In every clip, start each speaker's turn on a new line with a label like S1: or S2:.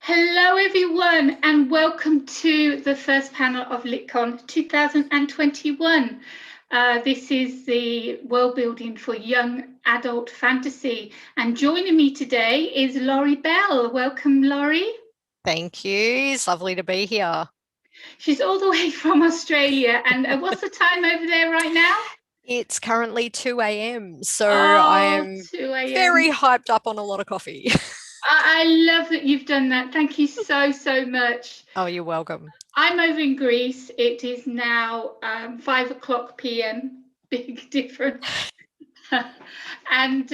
S1: Hello everyone and welcome to the first panel of LitCon 2021. This is the World Building for Young Adult Fantasy, and joining me today is Laurie Bell. Welcome, Laurie.
S2: Thank you. It's lovely to be here.
S1: She's all the way from Australia, and what's the time over there right now?
S2: It's currently 2 a.m., so I
S1: Oh,
S2: am
S1: 2
S2: very
S1: a.m.
S2: hyped up on a lot of coffee.
S1: I love that you've done that. Thank you so much.
S2: Oh, you're welcome.
S1: I'm over in Greece. It is now 5 o'clock p.m. Big difference. And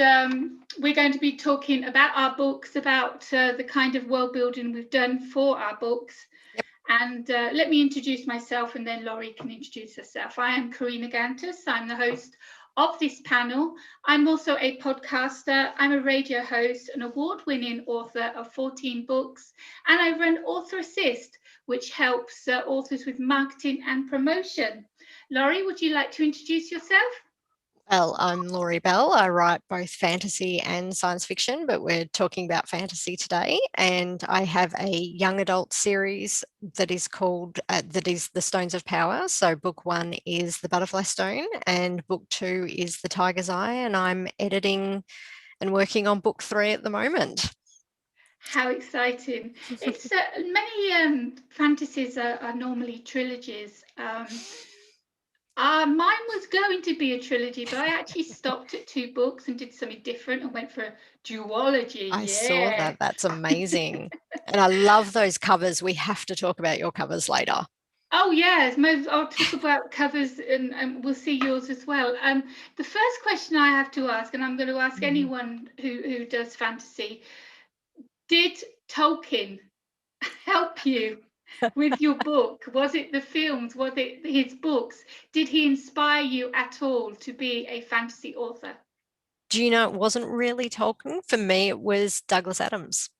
S1: we're going to be talking about our books, about the kind of world building we've done for our books.
S2: Yep.
S1: And let me introduce myself, and then Laurie can introduce herself. I am Karina Gantus. I'm the host of this panel. I'm also a podcaster. I'm a radio host, an award-winning author of 14 books, and I run Author Assist, which helps authors with marketing and promotion. Laurie, would you like to introduce yourself?
S2: Well, I'm Laurie Bell. I write both fantasy and science fiction, but we're talking about fantasy today. And I have a young adult series that is The Stones of Power. So book one is The Butterfly Stone, and book two is The Tiger's Eye. And I'm editing and working on book three at the moment.
S1: How exciting. It's many fantasies are normally trilogies. Mine was going to be a trilogy, but I actually stopped at 2 books and did something different and went for duology.
S2: I saw
S1: Yeah.
S2: that. That's amazing. And I love those covers. We have to talk about your covers later.
S1: Oh yes, I'll talk about covers and we'll see yours as well. The first question I have to ask, and I'm going to ask anyone who does fantasy, did Tolkien help you with your book? Was it the films? Was it his books? Did he inspire you at all to be a fantasy author?
S2: Do you know it wasn't really Tolkien? For me, it was Douglas Adams.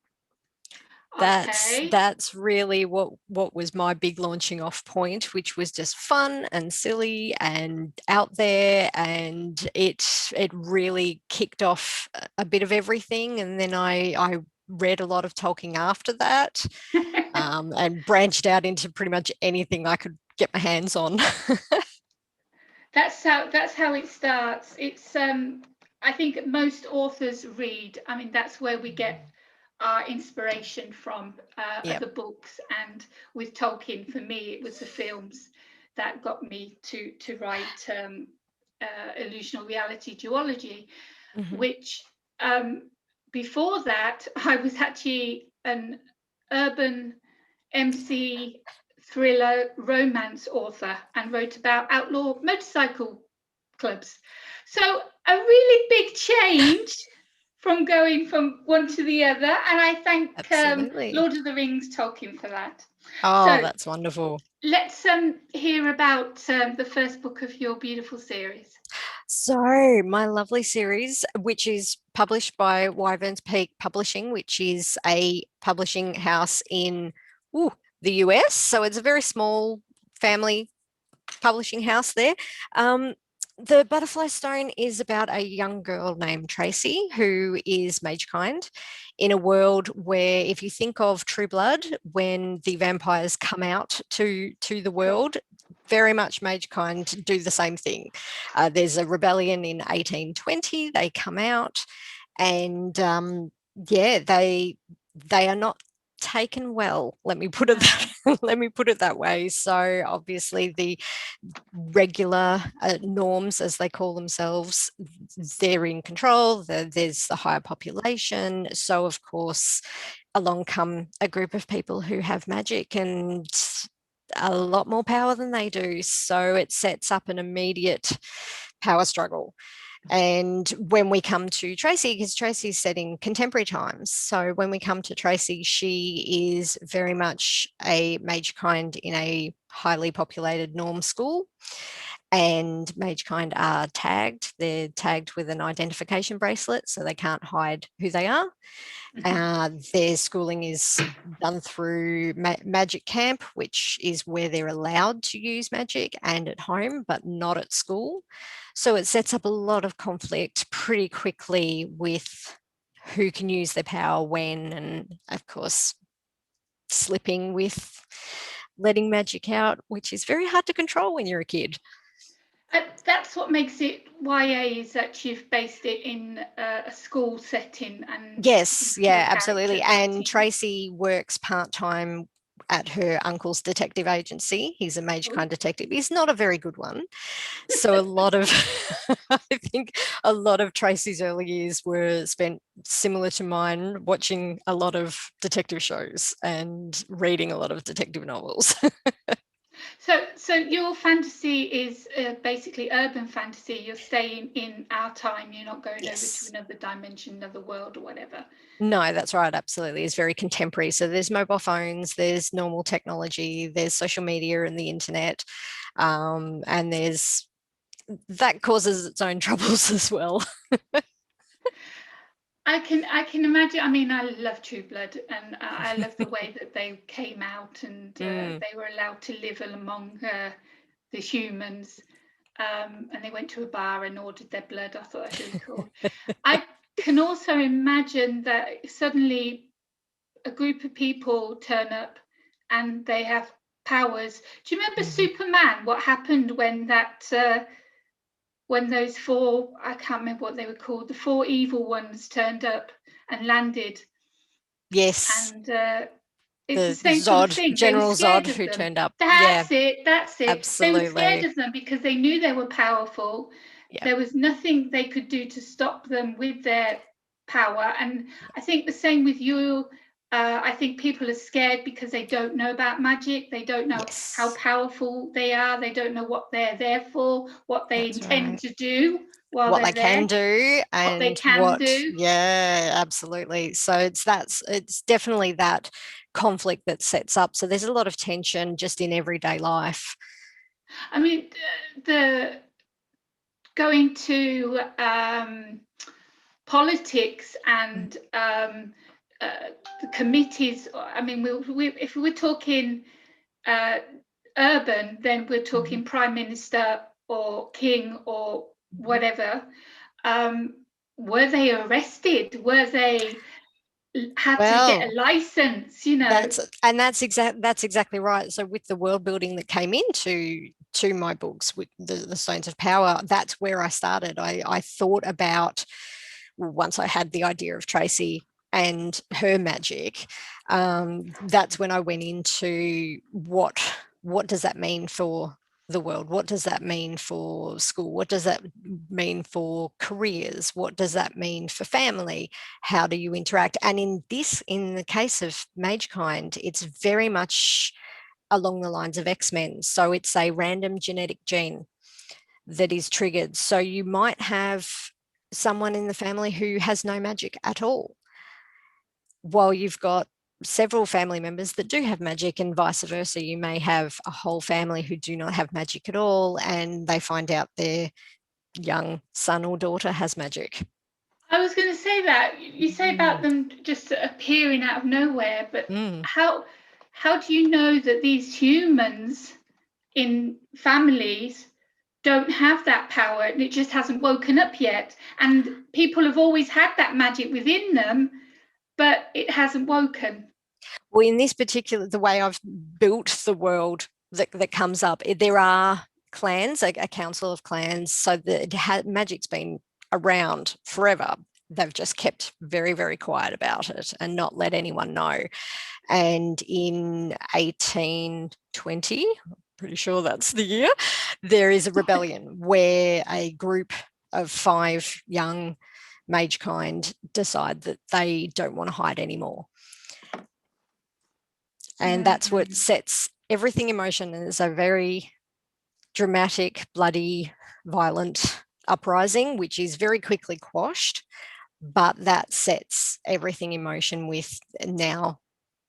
S2: That's
S1: Okay.
S2: that's really what was my big launching off point, which was just fun and silly and out there, and it really kicked off a bit of everything. And then I read a lot of Tolkien after that, and branched out into pretty much anything I could get my hands on.
S1: That's how it starts. It's I think most authors read. I mean, that's where we get our inspiration from,
S2: Yeah.
S1: the books. And with Tolkien, for me, it was the films that got me to write illusional reality duology,
S2: Mhm.
S1: which before that I was actually an urban MC thriller romance author and wrote about outlaw motorcycle clubs. So a really big change from going from one to the other. And I thank
S2: Absolutely.
S1: Lord of the Rings Tolkien for that.
S2: Oh,
S1: So
S2: that's wonderful.
S1: let's hear about the first book of your beautiful series.
S2: So, my lovely series, which is published by Wyverns Peak Publishing, which is a publishing house in ooh, the US. So, it's a very small family publishing house there. Um, the Butterfly Stone is about a young girl named Tracy who is Magekind in a world where, if you think of True Blood, when the vampires come out to the
S1: Sure.
S2: world, very much Magekind do the same thing. There's a rebellion in 1820. They come out, and yeah, they are not taken well. Let me put it
S1: No.
S2: that, let me put it that way. So obviously the regular norms, as they call themselves, they're in control. There's the higher population. So, of course, along come a group of people who have magic and a lot more power than they do. So, it sets up an immediate power struggle. And when we come to Tracy, because Tracy's set in contemporary times, so when we come to Tracy, she is very much a Magekind in a highly populated norm school. And Magekind are tagged. They're tagged with an identification bracelet, so they can't hide who they are. Their schooling is done through magic camp, which is where they're allowed to use magic, and at home, but not at school. So it sets up a lot of conflict pretty quickly with who can use their power when, and of course, slipping with letting magic out, which is very hard to control when you're a kid.
S1: That's what makes it YA, is that you've based it in a school setting and
S2: Yes,
S1: your
S2: yeah, absolutely.
S1: characters are
S2: And
S1: teen.
S2: Tracy works part-time at her uncle's detective agency. He's a mage
S1: Oh.
S2: kind detective. He's not a very good one. So a lot of, I think a lot of Tracy's early years were spent similar to mine, watching a lot of detective shows and reading a lot of detective novels.
S1: So your fantasy is basically urban fantasy. You're staying in our time. You're not going over to
S2: Yes.
S1: another dimension, another world, or whatever.
S2: No, that's right. Absolutely. It's very contemporary. So there's mobile phones, there's normal technology, there's social media and the internet. And there's that causes its own troubles as well.
S1: I can imagine. I mean, I love True Blood, and I love the way that they came out and
S2: Mm.
S1: they were allowed to live among the humans. And they went to a bar and ordered their blood. I thought that was really cool. I can also imagine that suddenly a group of people turn up and they have powers. Do you remember
S2: Mhm.
S1: Superman? What happened when when those four, I can't remember what they were called, the four evil ones turned up and landed,
S2: Yes,
S1: and it's the
S2: the
S1: same sort of
S2: Zod,
S1: thing. They were
S2: General Zod,
S1: scared of
S2: who
S1: them.
S2: turned up. Yeah,
S1: That's it. That's it. They were scared
S2: absolutely.
S1: of them because they knew they were powerful.
S2: Yeah,
S1: There was nothing they could do to stop them with their power. And
S2: yeah.
S1: I think the same with you. I think people are scared because they don't know about magic. They don't know how
S2: Yes,
S1: powerful they are. They don't know what they're there for, what they
S2: that's
S1: intend
S2: right.
S1: to do while
S2: What
S1: they're
S2: they
S1: there,
S2: can do
S1: what they
S2: and
S1: can
S2: what,
S1: do.
S2: yeah, absolutely. So it's definitely that conflict that sets up. So there's a lot of tension just in everyday life.
S1: I mean, the going to politics and the committees. I mean, if we're talking uh, urban, then we're
S2: Mhm.
S1: talking prime minister or king or
S2: Mhm.
S1: whatever. Um, were they arrested? Were they had to get a
S2: Well,
S1: license? You know.
S2: that's exactly right. So with the world building that came into to my books with the Stones of Power, that's where I started. I thought about, once I had the idea of Tracy and her magic, that's when I went into what does that mean for the world? What does that mean for school? What does that mean for careers? What does that mean for family? How do you interact? And in the case of Magekind, it's very much along the lines of X-Men. So it's a random genetic gene that is triggered. So you might have someone in the family who has no magic at all, while you've got several family members that do have magic, and vice versa. You may have a whole family who do not have magic at all, and they find out their young son or daughter has magic.
S1: I was going to say that you say about
S2: Mm.
S1: them just appearing out of nowhere, but
S2: Mm.
S1: how do you know that these humans in families don't have that power and it just hasn't woken up yet? And people have always had that magic within them, but it hasn't woken.
S2: Well, in this particular, the way I've built the world that comes up, there are clans, a council of clans, so that magic's been around forever. They've just kept very, very quiet about it and not let anyone know. And in 1820, pretty sure that's the year, there is a rebellion where a group of 5 young mage kind decide that they don't want to hide anymore. And that's what
S1: Mm.
S2: sets everything in motion. It's a very dramatic, bloody, violent uprising, which is very quickly quashed, but that sets everything in motion. With now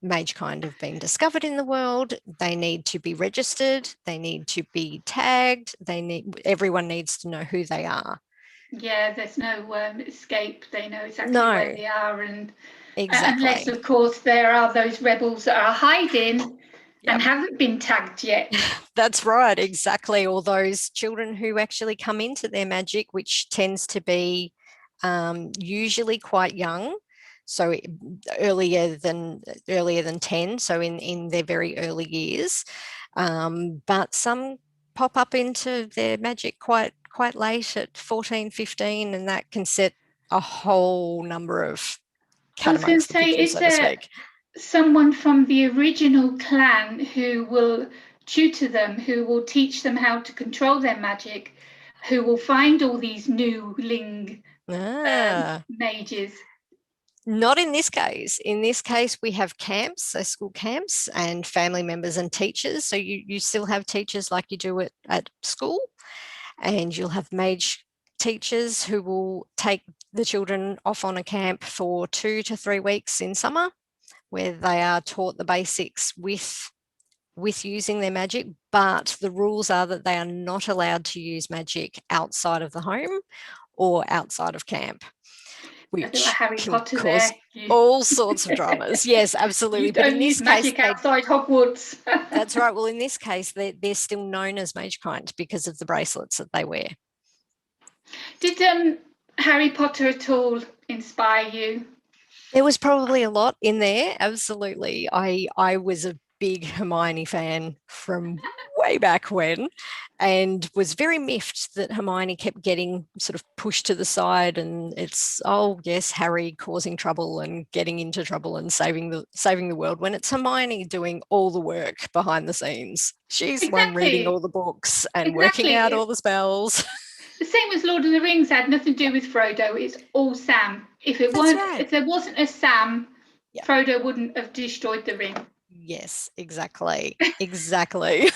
S2: mage kind have been discovered in the world, they need to be registered, they need to be tagged, everyone needs to know who they are.
S1: Yeah, there's no escape. They know exactly where
S2: No,
S1: they are, and unless,
S2: exactly.
S1: of course, there are those rebels that are hiding and
S2: Yep.
S1: haven't been tagged yet.
S2: That's right, exactly. All those children who actually come into their magic, which tends to be usually quite young. So earlier than 10, so in their very early years. But some pop up into their magic quite late at 14, 15, and that can set a whole number of
S1: I
S2: cat
S1: was going to
S2: amongst the
S1: say,
S2: pigeons,
S1: is
S2: so to
S1: there
S2: speak.
S1: someone from the original clan who will tutor them, who will teach them how to control their magic, who will find all these newling
S2: Ah,
S1: mages?
S2: not in this case. In this case, we have camps, so school camps, and family members and teachers. So you still have teachers like you do at school, and you'll have mage teachers who will take the children off on a camp for 2 to 3 weeks in summer, where they are taught the basics with using their magic, but the rules are that they are not allowed to use magic outside of the home or outside of camp,
S1: A bit like
S2: which
S1: Harry
S2: can
S1: Potter
S2: cause
S1: there.
S2: all sorts of dramas. Yes,
S1: You
S2: absolutely. But in
S1: don't
S2: this
S1: use
S2: case,
S1: magic outside Hogwarts.
S2: that's right. Well, in this case, they're still known as mage kind because of the bracelets that they wear.
S1: Did Harry Potter at all inspire you?
S2: There was probably a lot in there. Absolutely. I was a big Hermione fan from way back when, and was very miffed that Hermione kept getting sort of pushed to the side, and it's, oh yes, Harry causing trouble and getting into trouble and saving the world, when it's Hermione doing all the work behind the scenes. She's the one reading all
S1: Exactly.
S2: the books and working out
S1: Exactly.
S2: all the spells.
S1: The same as Lord of the Rings had nothing to do with Frodo. It's all Sam.
S2: That's right.
S1: If there wasn't a Sam,
S2: Yeah.
S1: Frodo wouldn't have destroyed the ring.
S2: Yes, exactly. Exactly.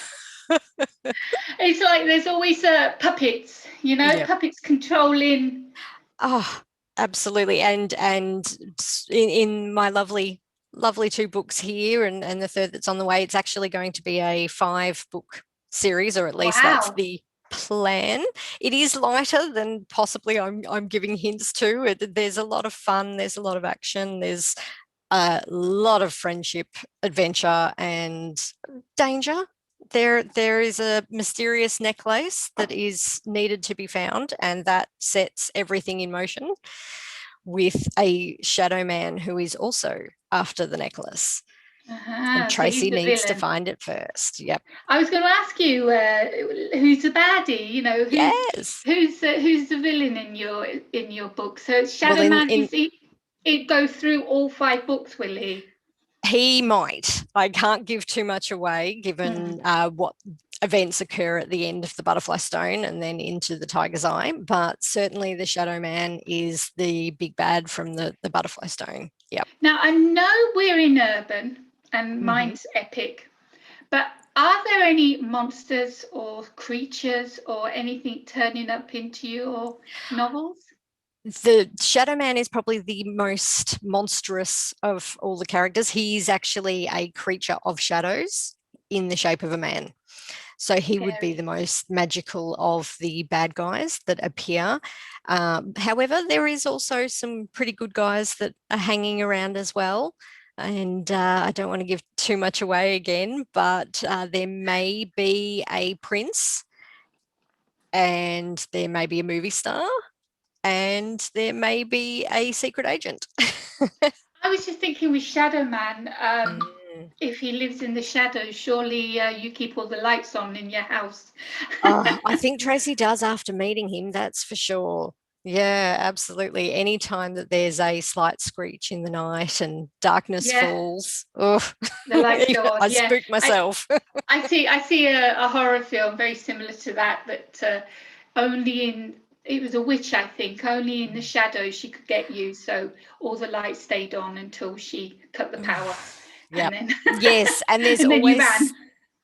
S1: It's like there's always puppets,
S2: Yep.
S1: puppets controlling.
S2: Oh, absolutely. And in my lovely two books here, and the third that's on the way, it's actually going to be a 5 book series, or at least that's
S1: Wow.
S2: the plan. It is lighter than possibly I'm giving hints to. There's a lot of fun, there's a lot of action, there's a lot of friendship, adventure, and danger. There is a mysterious necklace that is needed to be found, and that sets everything in motion, with a shadow man who is also after the necklace. And
S1: So he's
S2: Tracy
S1: the
S2: needs to
S1: villain.
S2: find it first. Yep.
S1: I was going to ask you who's the baddie.
S2: Yes.
S1: Who's the villain in your book? So
S2: Well,
S1: Shadow Man, is he? It goes through all 5 books, will he?
S2: he might. I can't give too much away,
S1: Hmm.
S2: given what events occur at the end of the Butterfly Stone and then into the Tiger's Eye. But certainly the Shadow Man is the big bad from the Butterfly Stone. Yep.
S1: Now I know we're in urban and
S2: Mm-hmm.
S1: mine's epic, but are there any monsters or creatures or anything turning up into your novels?
S2: The Shadow Man is probably the most monstrous of all the characters. He's actually a creature of shadows in the shape of a man. So he would be the
S1: Scary.
S2: most magical of the bad guys that appear. However, there is also some pretty good guys that are hanging around as well. And I don't want to give too much away again, but there may be a prince, and there may be a movie star, and there may be a secret agent.
S1: I was just thinking with Shadow Man,
S2: Mm.
S1: if he lives in the shadows, surely you keep all the lights on in your house.
S2: I think Tracy does after meeting him, that's for sure. Yeah, absolutely. Anytime that there's a slight screech in the night and darkness
S1: Yeah,
S2: falls, oh,
S1: the lights go on.
S2: I
S1: Yeah,
S2: spook
S1: I
S2: myself.
S1: I see a horror film very similar to that. Only in it was a witch, I think. Only in the shadows she could get you. So all the lights stayed on until she cut the power, and
S2: Yep.
S1: then
S2: Yes, and
S1: and then you ran.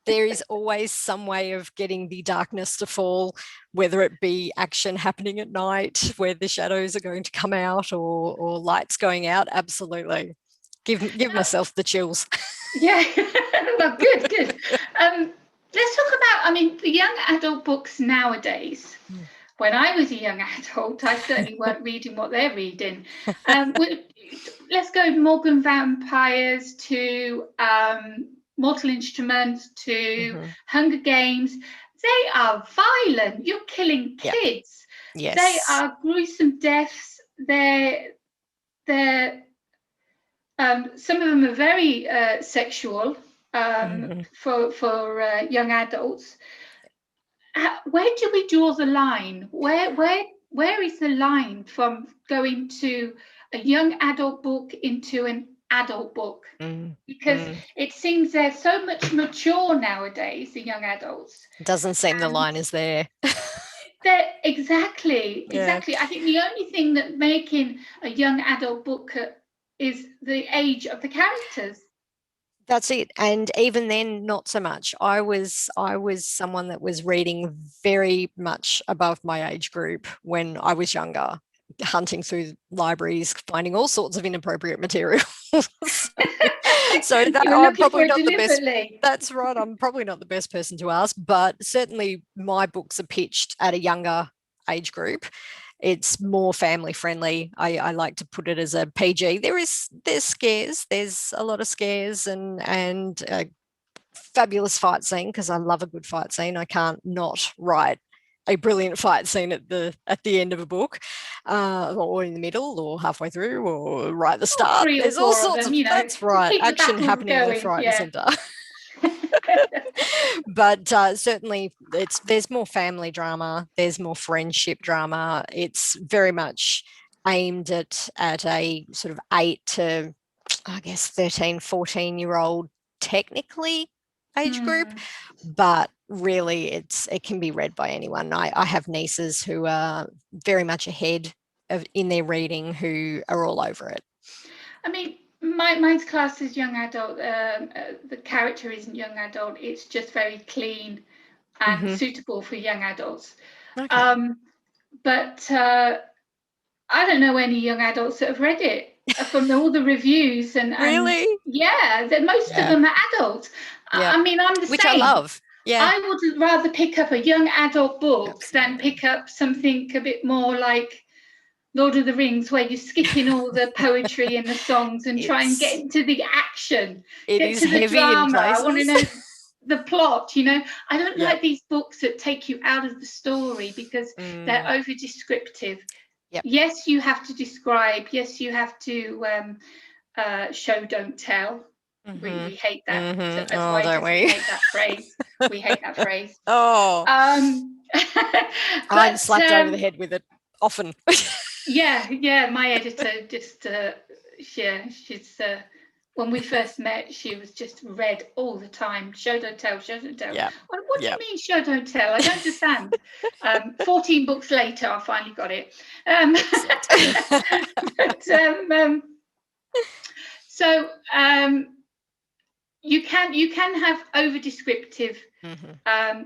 S2: there is always some way of getting the darkness to fall, whether it be action happening at night where the shadows are going to come out, or lights going out. Absolutely. Give
S1: Now,
S2: myself the chills.
S1: yeah, well, good, good. Let's talk about. I mean, the young adult books nowadays. When I was a young adult, I certainly weren't reading what they're reading. Let's go Morgan Vampires to Mortal Instruments to
S2: Mhm.
S1: Hunger Games. They are violent. You're killing
S2: Yep.
S1: kids. They
S2: Yes.
S1: are gruesome deaths. They're Some of them are very sexual
S2: Mm-hmm.
S1: for young adults. Where do we draw the line? Where is the line from going to a young adult book into an adult book? Because
S2: Mm-hmm.
S1: it seems they're so much mature nowadays, the young adults.
S2: Doesn't seem the
S1: And
S2: line is there.
S1: they're exactly,
S2: Yeah.
S1: exactly. I think the only thing that making a young adult book is the age of the characters.
S2: That's it. And even then, not so much. I was someone that was reading very much above my age group when I was younger, hunting through libraries, finding all sorts of inappropriate material. So that
S1: You were
S2: I'm
S1: looking for
S2: probably
S1: it
S2: not the best.
S1: deliberately.
S2: That's right. I'm probably not the best person to ask, but certainly my books are pitched at a younger age group. It's more family friendly. I like to put it as a PG. There's scares. There's a lot of scares and fabulous fight scene because I love a good fight scene. I can't not write a brilliant fight scene at the end of a book, or in the middle, or halfway through, or right at the
S1: Or
S2: start.
S1: three or
S2: There's all
S1: four of
S2: sorts
S1: them,
S2: of that's
S1: to
S2: right,
S1: keep the
S2: action
S1: battle
S2: happening left,
S1: going.
S2: right, and
S1: Yeah.
S2: centre. But certainly, there's more family drama. There's more friendship drama. It's very much aimed at a sort of 8 to, I guess, 13, 14-year-old technically age group,
S1: Mm.
S2: but really it can be read by anyone. I have nieces who are very much ahead in their reading who are all over it.
S1: I mean, mine's classed as young adult. The character isn't young adult. It's just very clean and
S2: Mm-hmm.
S1: suitable for young adults.
S2: Okay.
S1: Um, but I don't know any young adults that have read it from all the reviews and
S2: Really?
S1: yeah, most of
S2: Yeah.
S1: them are adults.
S2: Yeah.
S1: I mean, I'm the
S2: Which I
S1: same.
S2: love. Yeah.
S1: I would rather pick up a young adult book than
S2: Absolutely.
S1: pick up something a bit more like Lord of the Rings, where you're skipping all the poetry and the songs and try and get
S2: It's
S1: into the action,
S2: it
S1: get
S2: is
S1: to the
S2: heavy in
S1: drama. I want to
S2: places.
S1: know the plot. I don't
S2: Yep.
S1: like these books that take you out of the story because they're
S2: Mm,
S1: over descriptive.
S2: yep.
S1: Yes, you have to describe. Yes, you have to show, don't tell.
S2: Mm-hmm.
S1: We hate that.
S2: Mm-hmm.
S1: As
S2: Oh, don't
S1: writers, we
S2: we?
S1: hate that phrase. We hate that phrase.
S2: Oh,
S1: Um,
S2: I'm
S1: but
S2: slapped over the head with it often.
S1: yeah, my editor just yeah, she's when we first met, she was just read all the time. Show don't tell, show don't tell.
S2: Yeah.
S1: What do you
S2: Yeah.
S1: mean show don't tell? I don't understand. 14 books later, I finally got it.
S2: Excellent.
S1: But so you can have over descriptive,
S2: Mm-hmm.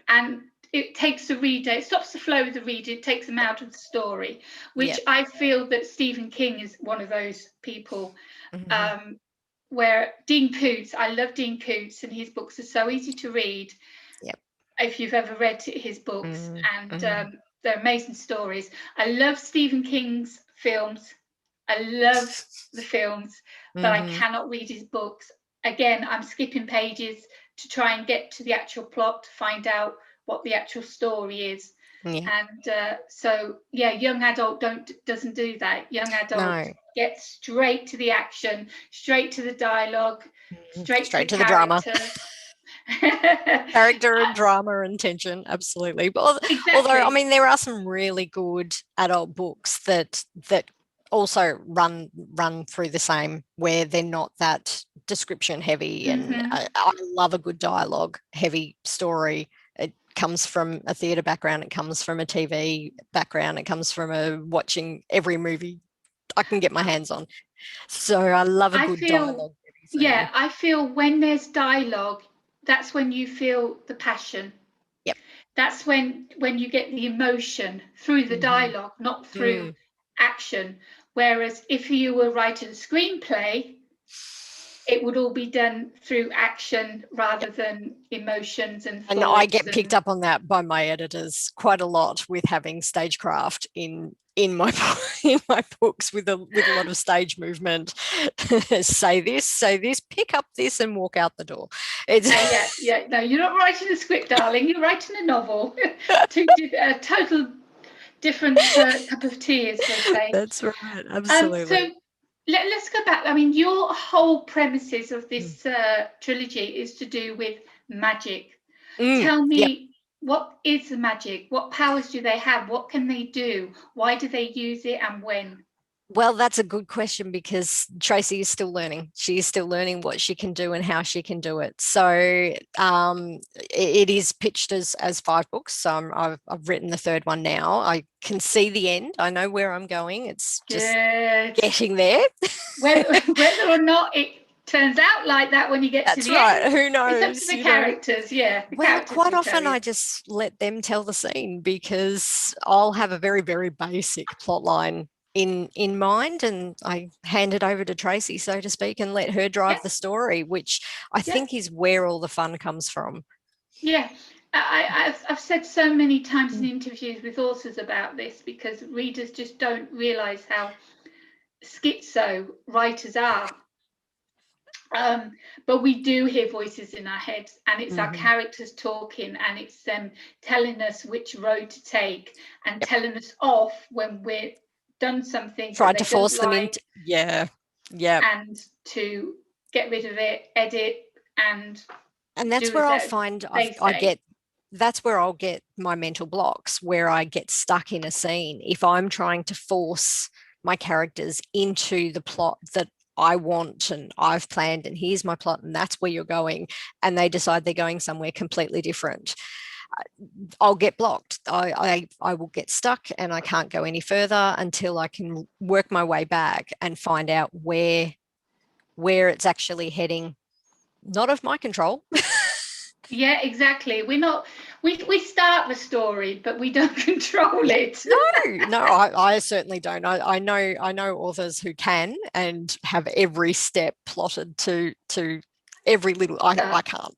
S1: and it takes the reader, it stops the flow of the reader, it takes them out of the story, which
S2: Yep.
S1: I feel that Stephen King is one of those people.
S2: Mm-hmm.
S1: Where Dean Koontz, I love Dean Koontz, and his books are so easy to read
S2: Yep.
S1: if you've ever read his books, and
S2: Mm-hmm.
S1: they're amazing stories. I love Stephen King's films. I love the films, but I
S2: Mm-hmm.
S1: cannot read his books. Again, I'm skipping pages to try and get to the actual plot, to find out what the actual story is.
S2: Yeah.
S1: And so, yeah, young adult doesn't do that. Young adult
S2: No.
S1: gets straight to the action, straight to the dialogue, straight to the
S2: Straight to the drama.
S1: characters.
S2: Character and drama and tension, absolutely. But although, I
S1: Exactly.
S2: mean, there are some really good adult books that also run through the same, where they're not that description heavy, and
S1: Mm-hmm.
S2: I love a good dialogue heavy story. It comes from a theatre background, it comes from a TV background, it comes from a watching every movie I can get my hands on. So I love a
S1: I
S2: good
S1: feel,
S2: dialogue heavy
S1: yeah,
S2: scene.
S1: I feel when there's dialogue, that's when you feel the passion.
S2: Yep.
S1: That's when you get the emotion through the
S2: Mm-hmm.
S1: dialogue, not through action. Whereas if you were writing a screenplay, it would all be done through action rather than emotions and
S2: And I
S1: thoughts
S2: get picked
S1: and
S2: up on that by my editors quite a lot with having stagecraft in my in my books with a lot of stage movement. Say this, pick up this, and walk out the door. It's
S1: yeah. No, you're not writing a script, darling. You're writing a novel. A total different cup of tea, as they say.
S2: that's right,
S1: So
S2: absolutely.
S1: Let's go back. I mean, your whole premises of
S2: Mm.
S1: this trilogy is to do with magic.
S2: Mm,
S1: Tell
S2: yep.
S1: me, what is the magic? What powers do they have? What can they do? Why do they use it, and when?
S2: Well, that's a good question because Tracy is still learning. She is still learning what she can do and how she can do it. So it is pitched as 5 books. So I've written the third one now. I can see the end. I know where I'm going. It's just
S1: Good.
S2: getting there.
S1: Whether or not it turns out like that when you get to
S2: That's
S1: the
S2: right.
S1: end,
S2: Who
S1: it's up to
S2: knows?
S1: the characters. Yeah, the
S2: Well,
S1: characters
S2: quite
S1: will tell
S2: often
S1: you.
S2: I just let them tell the scene because I'll have a very, very basic plot line in mind, and I hand it over to Tracy, so to speak, and let her
S1: Yeah,
S2: drive the story, which I
S1: yeah,
S2: think is where all the fun comes from.
S1: yeah. I've said so many times in
S2: Mm.
S1: interviews with authors about this, because readers just don't realise how schizo writers are. But we do hear voices in our heads, and it's our
S2: Mhm.
S1: characters talking, and it's them telling us which road to take, and
S2: Yep.
S1: telling us off when we're done something that
S2: Tried to
S1: they don't
S2: force them
S1: like,
S2: into, yeah, yeah.
S1: and to get rid of it, edit, and
S2: And that's
S1: do
S2: where
S1: as
S2: I'll find
S1: they
S2: I
S1: say.
S2: get that's where I'll get my mental blocks, where I get stuck in a scene if I'm trying to force my characters into the plot that I want and I've planned, and here's my plot and that's where you're going, and they decide they're going somewhere completely different. I'll get blocked. I will get stuck and I can't go any further until I can work my way back and find out where it's actually heading, not of my control.
S1: Yeah, exactly. We're not. We start the story, but we don't control
S2: Yeah.
S1: it.
S2: No, I certainly don't. I know authors who can and have every step plotted to every little. I can't.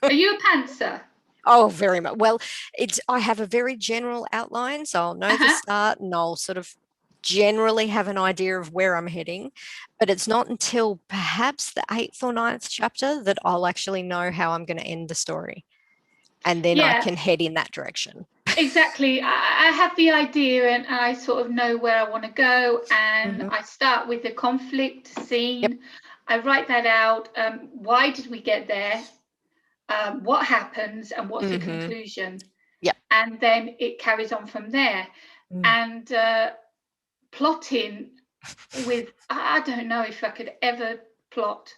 S1: Are you a pantser?
S2: Oh, very much. Well, it's I have a very general outline, so I'll know the
S1: Uh-huh.
S2: start and I'll sort of generally have an idea of where I'm heading. But it's not until perhaps the eighth or ninth chapter that I'll actually know how I'm going to end the story. And then I
S1: Yeah,
S2: can head in that direction.
S1: exactly. I have the idea, and I sort of know where I want to go, and
S2: Hmm.
S1: I start with the conflict
S2: Yep.
S1: scene. I write that out. Why did we get there? What happens, and what's the
S2: Hmm.
S1: conclusion?
S2: Yep.
S1: And then it carries on from there.
S2: Mm.
S1: And plotting with, I don't know if I could ever plot.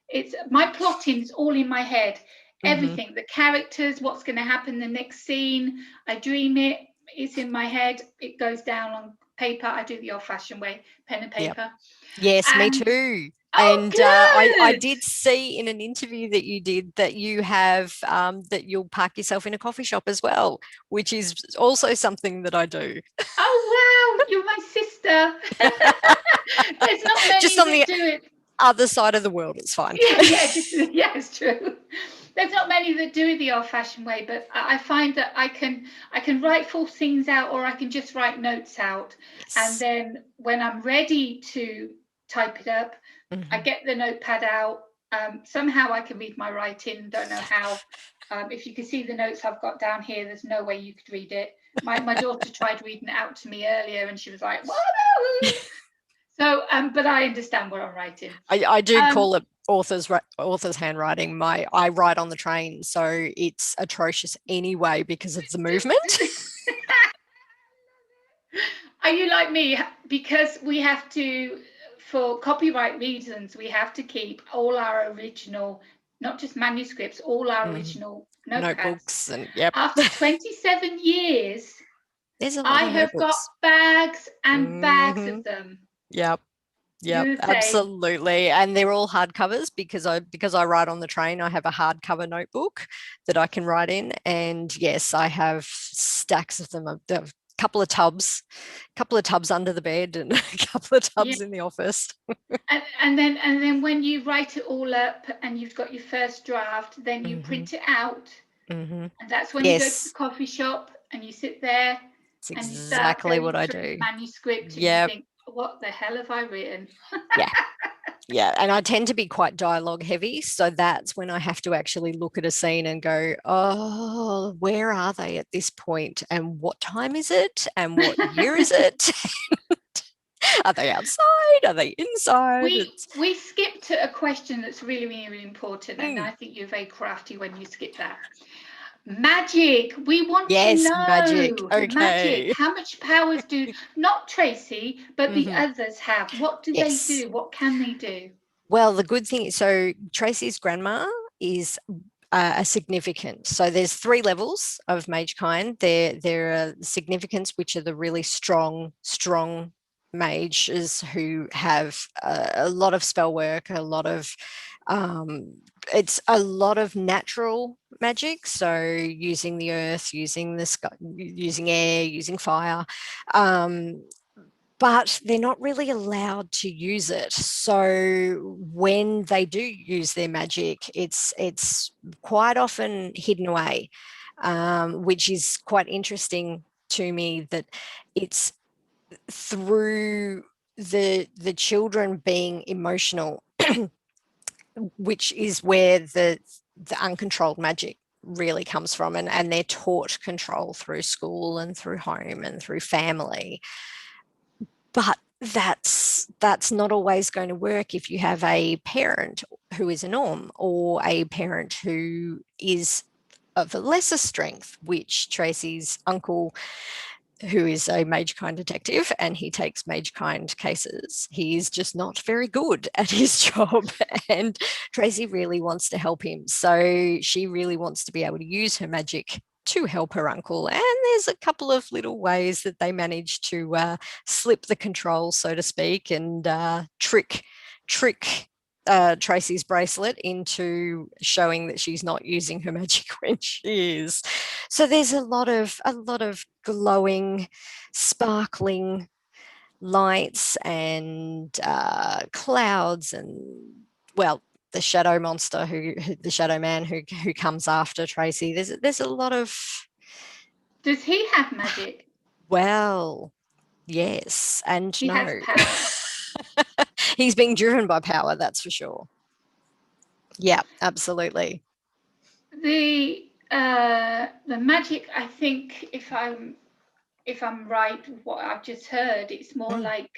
S1: It's my plotting's all in my head.
S2: Hmm.
S1: Everything, the characters, what's going to happen the next scene. I dream it. It's in my head. It goes down on paper. I do the old-fashioned way, pen and
S2: Yep.
S1: paper.
S2: Yes, me
S1: And
S2: too.
S1: oh,
S2: And I
S1: good.
S2: did see in an interview that you did that you have that you'll park yourself in a coffee shop as well, which is also something that I do.
S1: Oh wow, you're my sister. There's not
S2: Just
S1: many
S2: on
S1: that
S2: the
S1: do it.
S2: other side of the world, it's fine.
S1: Yeah, yeah, yeah, it's true. There's not many that do it the old-fashioned way, but I find that I can write full scenes out, or I can just write notes out, and
S2: Yes.
S1: then when I'm ready to type it up, I
S2: Hmm.
S1: get the notepad out. Somehow I can read my writing. Don't know how. If you can see the notes I've got down here, there's no way you could read it. My daughter tried reading it out to me earlier, and she was like, "What?" So, but I understand what I'm writing.
S2: I do
S1: Um,
S2: call it author's handwriting. I write on the train, so it's atrocious anyway because of the movement.
S1: Are you like me? Because we have to, for copyright reasons, we have to keep all our original, not just manuscripts, all our
S2: Mhm.
S1: original notepads.
S2: Notebooks and yep.
S1: After 27 years,
S2: There's a lot
S1: I
S2: of
S1: have got
S2: notebooks.
S1: bags and bags
S2: Hmm.
S1: of them.
S2: Yep. Yep,
S1: You're the same.
S2: absolutely. And they're all hardcovers because I write on the train, I have a hardcover notebook that I can write in. And yes, I have stacks of them. A couple of tubs under the bed and a couple of
S1: Yeah.
S2: tubs in the office.
S1: And then when you write it all up and you've got your first draft, then you
S2: Hmm.
S1: print it out.
S2: Hmm.
S1: And that's when you go to the
S2: Yes,
S1: coffee shop and you sit there
S2: it's
S1: and you start
S2: exactly what
S1: going
S2: I
S1: through the
S2: do.
S1: manuscript and you
S2: Yep.
S1: think, what the hell have I written?
S2: Yeah. Yeah, and I tend to be quite dialogue heavy. So that's when I have to actually look at a scene and go, oh, where are they at this point? And what time is it? And what year is it? Are they outside? Are they inside?
S1: We skipped to a question that's really, really, really important, and I
S2: Mm.
S1: think you're very crafty when you skip that. Magic. We want to
S2: Yes, magic.
S1: know magic.
S2: Okay.
S1: How much powers do not Tracy, but the
S2: Mhm.
S1: others have? What do they
S2: Yes.
S1: do? What can they do?
S2: Well, the good thing, so Tracy's grandma is significant. So there's three levels of mage kind. There are significance, which are the really strong mages who have a lot of spell work, a lot of it's a lot of natural magic. So using the earth, using the sky, using air, using fire. But they're not really allowed to use it. So when they do use their magic, it's quite often hidden away, which is quite interesting to me that it's through the children being emotional, which is where the uncontrolled magic really comes from, and they're taught control through school and through home and through family. But that's not always going to work if you have a parent who is a norm, or a parent who is of a lesser strength, which Tracy's uncle, who is a mage kind detective, and he takes mage kind cases. He is just not very good at his job, and Tracy really wants to help him. So she really wants to be able to use her magic to help her uncle. And there's a couple of little ways that they manage to slip the control, so to speak, and trick Tracy's bracelet into showing that she's not using her magic when she is. So there's a lot of glowing, sparkling lights and clouds, and well, the shadow monster the shadow man who comes after Tracy. There's a lot of,
S1: Does he have magic?
S2: well, yes and
S1: He has
S2: no.
S1: power.
S2: He's being driven by power, that's for sure. Yeah, absolutely.
S1: The magic, I think, if I'm right with what I've just heard, it's more
S2: Mm.
S1: like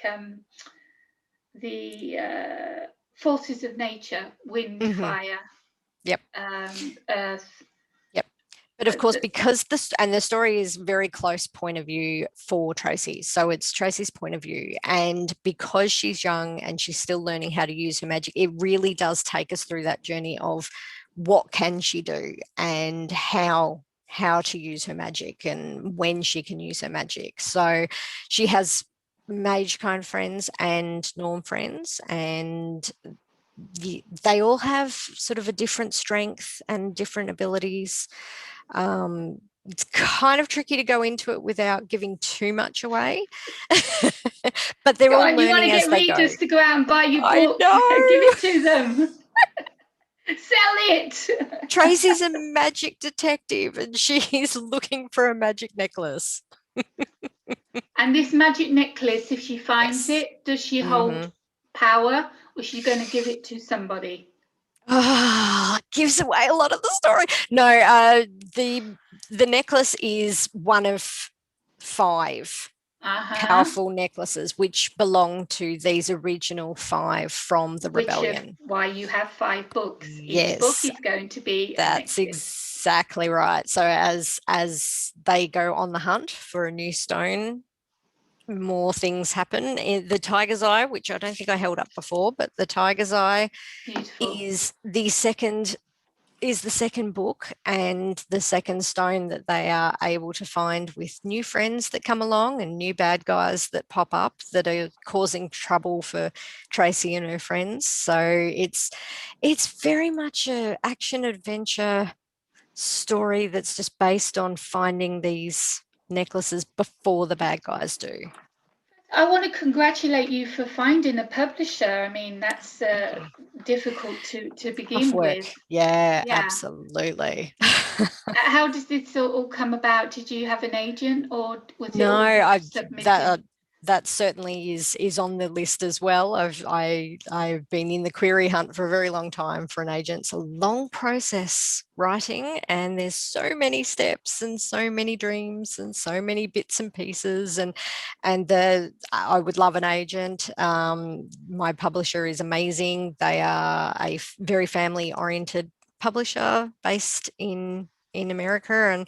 S1: the forces of nature: wind,
S2: Mm-hmm.
S1: fire,
S2: Yep.
S1: earth.
S2: Yep. But of course,
S1: The,
S2: because the story is very close point of view for Tracy. So it's Tracy's point of view. And because she's young and she's still learning how to use her magic, it really does take us through that journey of what can she do, and how to use her magic, and when she can use her magic. So she has mage kind friends and norm friends, and they all have sort of a different strength and different abilities. It's kind of tricky to go into it without giving too much away, but they're
S1: Go
S2: all
S1: on, you want to
S2: learning as
S1: get
S2: they go.
S1: readers to go out and buy your
S2: I
S1: book. Give
S2: know.
S1: it to them. Sell it.
S2: Tracy's a magic detective and she's looking for a magic necklace.
S1: And this magic necklace, if she finds
S2: Yes.
S1: it, does she hold
S2: Mm-hmm.
S1: power, or is she going to give it to somebody?
S2: Ah, gives away a lot of the story. No, the the necklace is one of five
S1: Uh-huh.
S2: powerful necklaces which belong to these original five from the
S1: Which is
S2: rebellion.
S1: why you have 5 books. Each book
S2: Yes,
S1: is going to be a
S2: that's
S1: necklace.
S2: exactly right. So as they go on the hunt for a new stone, more things happen. The tiger's eye, which I don't think I held up before, but the tiger's eye
S1: Beautiful.
S2: is the second book and the second stone that they are able to find with new friends that come along and new bad guys that pop up that are causing trouble for Tracy and her friends. So it's very much a action adventure story that's just based on finding these necklaces before the bad guys do.
S1: I want to congratulate you for finding a publisher. I mean, that's difficult to
S2: Tough
S1: begin
S2: work.
S1: with.
S2: Yeah,
S1: Yeah.
S2: absolutely.
S1: How does this all come about? Did you have an agent, or was it
S2: No,
S1: all
S2: I that
S1: submitting?
S2: that certainly is on the list as well. I've been in the query hunt for a very long time for an agent. It's a long process writing, and there's so many steps and so many dreams and so many bits and pieces. And I would love an agent. My publisher is amazing. They are a very family oriented publisher based in America, and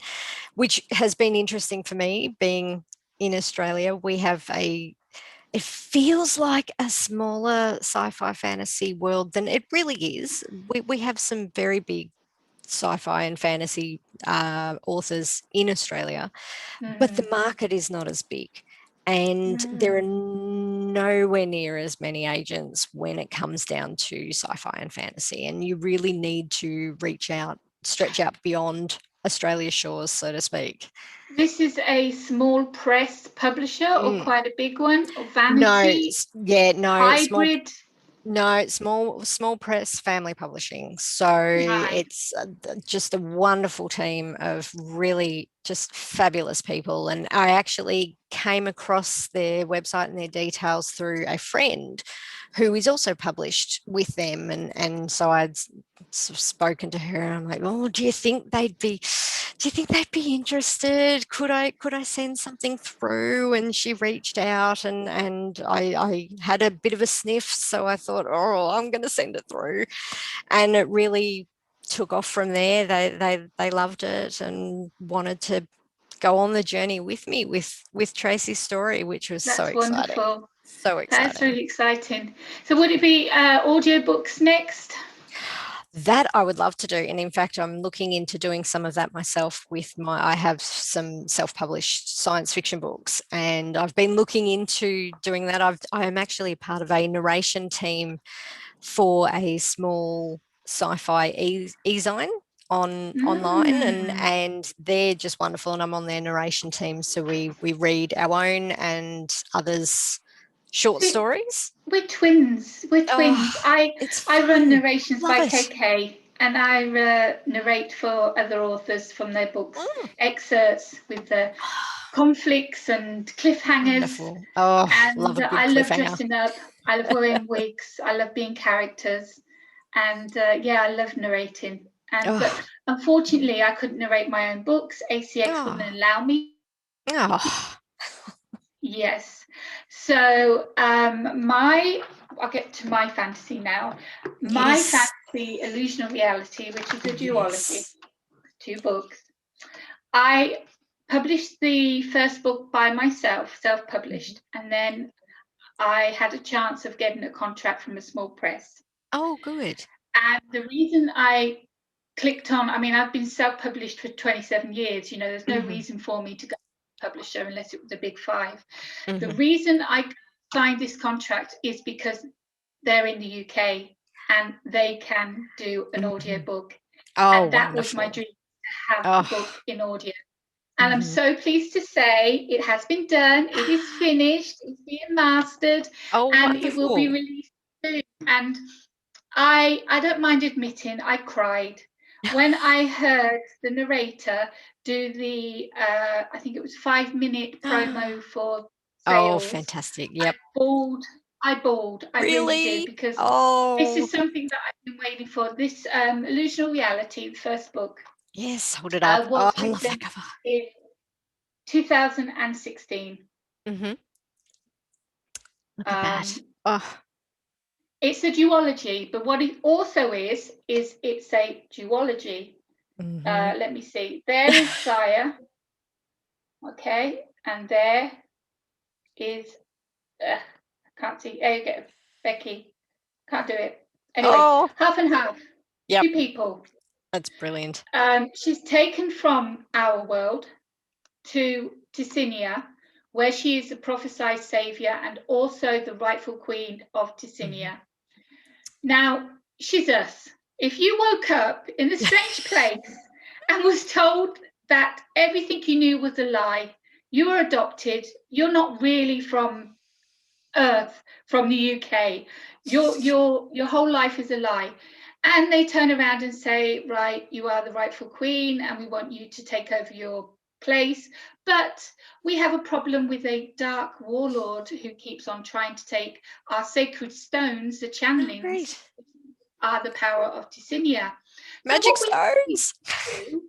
S2: which has been interesting for me being in Australia. We have it feels like a smaller sci-fi fantasy world than it really is. We have some very big sci-fi and fantasy authors in Australia, but the market is not as big. And there are nowhere near as many agents when it comes down to sci-fi and fantasy. And you really need to stretch out beyond Australia's shores, so to speak.
S1: This is a small press publisher or quite a big one, or
S2: No,
S1: vanity,
S2: yeah, no,
S1: hybrid?
S2: small press family publishing. So
S1: Right.
S2: it's just a wonderful team of really just fabulous people. And I actually came across their website and their details through a friend who is also published with them. And so I'd sort of spoken to her, and I'm like, oh, do you think they'd be interested? Could I send something through? And she reached out, and I had a bit of a sniff, so I thought, oh, I'm going to send it through, and it really took off from there. They loved it and wanted to go on the journey with me with Tracy's story, which was so
S1: That's
S2: exciting.
S1: wonderful.
S2: So
S1: That's
S2: exciting.
S1: really exciting. So would it be audiobooks next?
S2: That I would love to do. And in fact, I'm looking into doing some of that myself I have some self-published science fiction books, and I've been looking into doing that. I am actually part of a narration team for a small sci-fi e-zine online, and they're just wonderful, and I'm on their narration team. So we read our own and others short
S1: See,
S2: stories.
S1: we're twins. We're twins.
S2: Oh,
S1: I
S2: it's
S1: I run
S2: fun.
S1: narrations
S2: Love
S1: by
S2: it.
S1: KK, and I narrate for other authors from their books,
S2: Mm.
S1: excerpts with the conflicts and cliffhangers.
S2: Wonderful. Oh, love
S1: And
S2: a good
S1: I love
S2: cliffhanger.
S1: dressing up. I love wearing wigs. I love being characters, and yeah, I love narrating. But
S2: Oh,
S1: unfortunately, I couldn't narrate my own books. ACX wouldn't
S2: oh,
S1: allow me.
S2: oh,
S1: Yes. So I'll get to my fantasy now. My
S2: yes,
S1: fantasy, Illusional Reality, which is a duology,
S2: yes.
S1: 2 books. I published the first book by myself, self-published, and then I had a chance of getting a contract from a small press.
S2: Oh, good.
S1: And the reason I clicked on, I mean, I've been self-published for 27 years. There's no
S2: Mm-hmm,
S1: reason for me to go to a publisher unless it was a big five. The
S2: mm-hmm,
S1: reason I signed this contract is because they're in the UK and they can do an
S2: mm-hmm.
S1: audio book.
S2: Oh,
S1: And that was my
S2: wonderful.
S1: dream, to have a
S2: Oh,
S1: book in audio. And I'm
S2: mm-hmm.
S1: so pleased to say it has been done. It is finished. It's being mastered,
S2: Oh,
S1: and it will be
S2: wonderful.
S1: released soon. And I don't mind admitting I cried when I heard the narrator do the I think it was 5-minute promo for
S2: Oh,
S1: sales.
S2: fantastic.
S1: I
S2: Yep.
S1: bawled. I bawled. I really did,
S2: Really?
S1: because this
S2: Oh,
S1: is something that I've been waiting for. This Illusional Reality, the first book,
S2: yes. Hold it up. Oh,
S1: was
S2: I love that
S1: written
S2: cover.
S1: in 2016.
S2: Mm-hmm. Look at that.
S1: Um,
S2: Oh,
S1: it's a duology, but what it also is it's a duology.
S2: mm-hmm.
S1: Let me see. There is Saya, okay, and there is I can't see. There you go, Becky. Can't do it. Anyway,
S2: Oh,
S1: half and half.
S2: yep.
S1: 2 people.
S2: That's brilliant.
S1: She's taken from our world to Ticinia, where she is the prophesied savior and also the rightful queen of
S2: Mm-hmm.
S1: Ticinia. Now, she's us. If you woke up in a strange place and was told that everything you knew was a lie, you were adopted, you're not really from Earth, from the UK, your whole life is a lie. And they turn around and say, right, you are the rightful queen, and we want you to take over your place. But we have a problem with a dark warlord who keeps on trying to take our sacred stones, the
S2: Oh,
S1: channelings,
S2: great.
S1: are the power of Ticinia. So
S2: Magic
S1: what we
S2: stones.
S1: do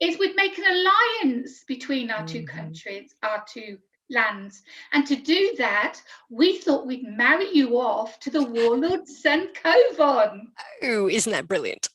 S1: is we'd make an alliance between our two
S2: Mhm.
S1: countries, our two lands. And to do that, we thought we'd marry you off to the warlord's son, Kovan.
S2: Oh, isn't that brilliant?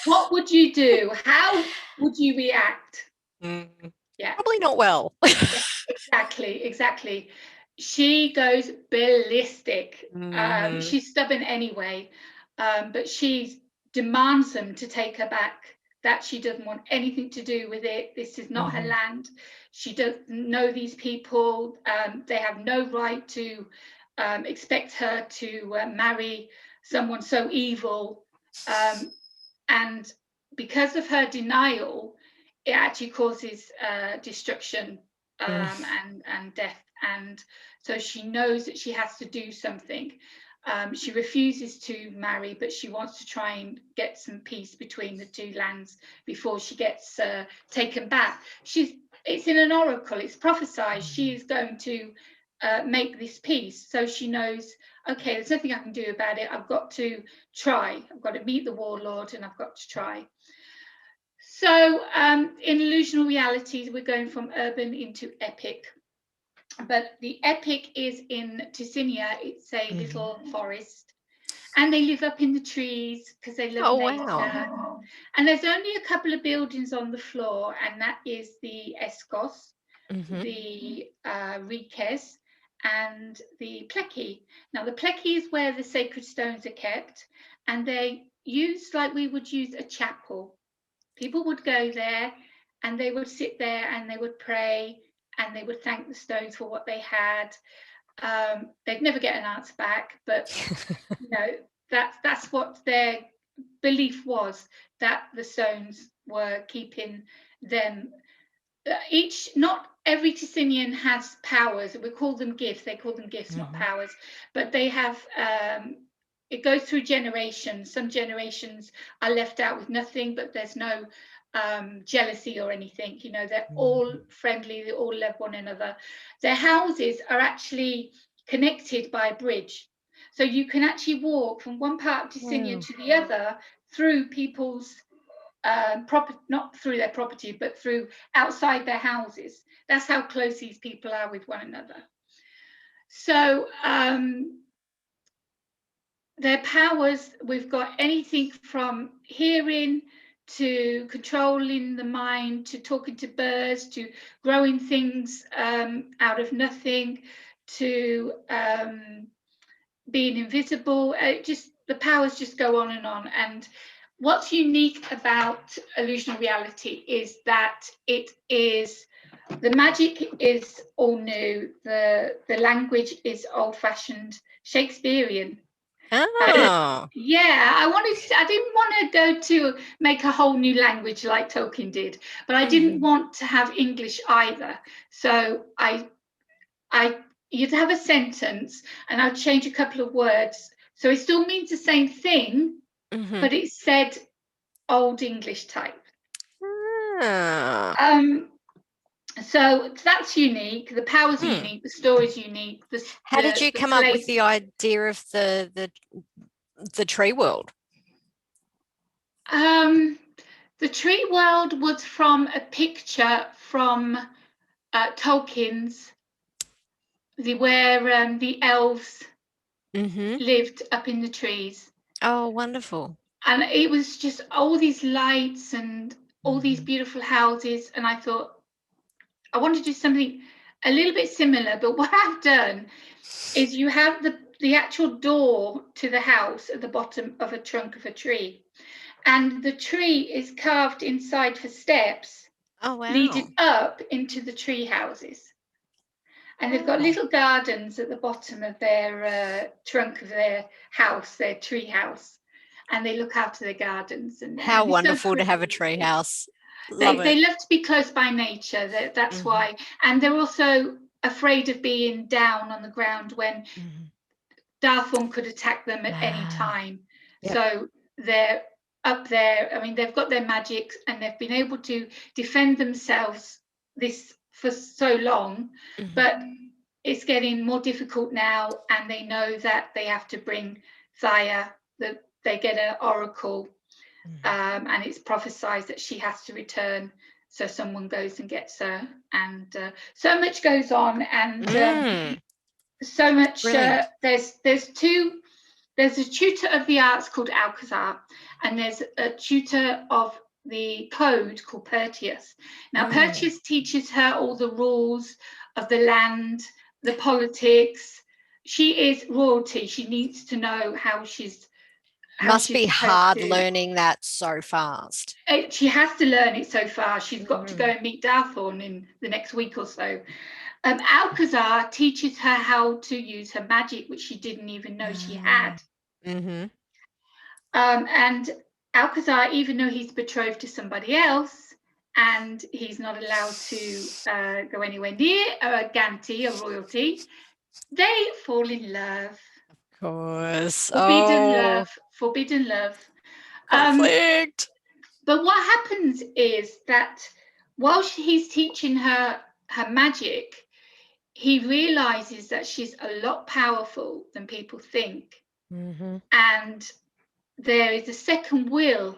S1: What would you do? How would you react?
S2: Mm,
S1: Yeah.
S2: probably not well.
S1: Yeah, exactly. She goes ballistic.
S2: Mhm.
S1: She's stubborn anyway, but she demands them to take her back, that she doesn't want anything to do with it. This is not her
S2: Mhm.
S1: land. She doesn't know these people. They have no right to expect her to marry someone so evil. And because of her denial, it actually causes destruction
S2: Mm.
S1: and death. And so she knows that she has to do something. She refuses to marry, but she wants to try and get some peace between the two lands before she gets taken back. It's in an oracle, it's prophesied. She is going to make this peace. So she knows, okay, there's nothing I can do about it. I've got to try. I've got to meet the warlord and I've got to try. So in illusional realities, we're going from urban into epic. But the epic is in Ticinia. It's a little forest. And they live up in the trees because they love
S2: Oh,
S1: nature.
S2: wow.
S1: And there's only a couple of buildings on the floor, and that is the Escos,
S2: Mhm.
S1: the Rikes, and the Pleki. Now, the Pleki is where the sacred stones are kept, and they're used like we would use a chapel. People would go there and they would sit there and they would pray and they would thank the stones for what they had. They'd never get an answer back, but you know that's what their belief was, that the stones were keeping them. Not every Ticinian has powers. We call them gifts. They call them gifts, not
S2: Mhm.
S1: powers. But they have. It goes through generations. Some generations are left out with nothing, but there's no jealousy or anything. You know, they're all
S2: Mhm.
S1: friendly. They all love one another. Their houses are actually connected by a bridge, so you can actually walk from one part of Ticinia
S2: Wow.
S1: to the other through people's not through their property, but through outside their houses. That's how close these people are with one another. So their powers, we've got anything from hearing to controlling the mind to talking to birds to growing things out of nothing to being invisible. Just the powers just go on and on. And what's unique about illusional reality is that the magic is all new. The language is old-fashioned Shakespearean.
S2: Oh.
S1: Yeah, I didn't want to go to make a whole new language like Tolkien did, but I didn't
S2: Mhm.
S1: want to have English either. So I you'd have a sentence and I'd change a couple of words. So it still means the same thing,
S2: Mhm.
S1: but it said Old English type.
S2: Ah.
S1: Um, so that's unique. The powers are
S2: Hmm.
S1: unique. The story's unique.
S2: How did you
S1: The
S2: come up with
S1: place.
S2: the idea of the tree world?
S1: Um, the tree world was from a picture from Tolkien's, where the elves
S2: Mhm.
S1: lived up in the trees.
S2: Oh, wonderful.
S1: And it was just all these lights and all these
S2: Mhm.
S1: beautiful houses. And I thought, I want to do something a little bit similar. But what I've done is you have the actual door to the house at the bottom of a trunk of a tree. And the tree is carved inside for steps
S2: Oh, wow.
S1: leading up into the tree houses. And they've got
S2: Wow.
S1: little gardens at the bottom of their trunk of their house, their tree house, and they look after their gardens,
S2: How
S1: and it's so
S2: wonderful to have a
S1: pretty.
S2: tree house. Love
S1: They
S2: it.
S1: love to be close by nature. That's
S2: Mhm.
S1: why, and they're also afraid of being down on the ground when
S2: Mhm.
S1: Darthorn could attack them at any
S2: Ah.
S1: time.
S2: Yep.
S1: So they're up there. I mean, they've got their magic and they've been able to defend themselves this for so long,
S2: Mhm.
S1: but it's getting more difficult now, and they know that they have to bring Thaya, that they get an oracle, and it's prophesied that she has to return. So someone goes and gets her, and so much goes on, and so much.
S2: Brilliant.
S1: There's a tutor of the arts called Alcazar, and there's a tutor of the code called Pertius. Now, Pertius teaches her all the rules of the land, the politics. She is royalty. She needs to know how she's
S2: Must be
S1: supposed
S2: hard
S1: to.
S2: learning that so fast.
S1: She has to learn it so far. She's got to go
S2: Mm.
S1: and meet Darthorn in the next week or so. Alcazar teaches her how to use her magic, which she didn't even know she had.
S2: Mm-hmm.
S1: And Alcazar, even though he's betrothed to somebody else and he's not allowed to go anywhere near a Ganti, a royalty, they fall in love.
S2: Of course.
S1: Forbidden
S2: Oh,
S1: love, forbidden love.
S2: conflict.
S1: But what happens is that while he's teaching her her magic, he realizes that she's a lot powerful than people think.
S2: Mm-hmm.
S1: And there is a second will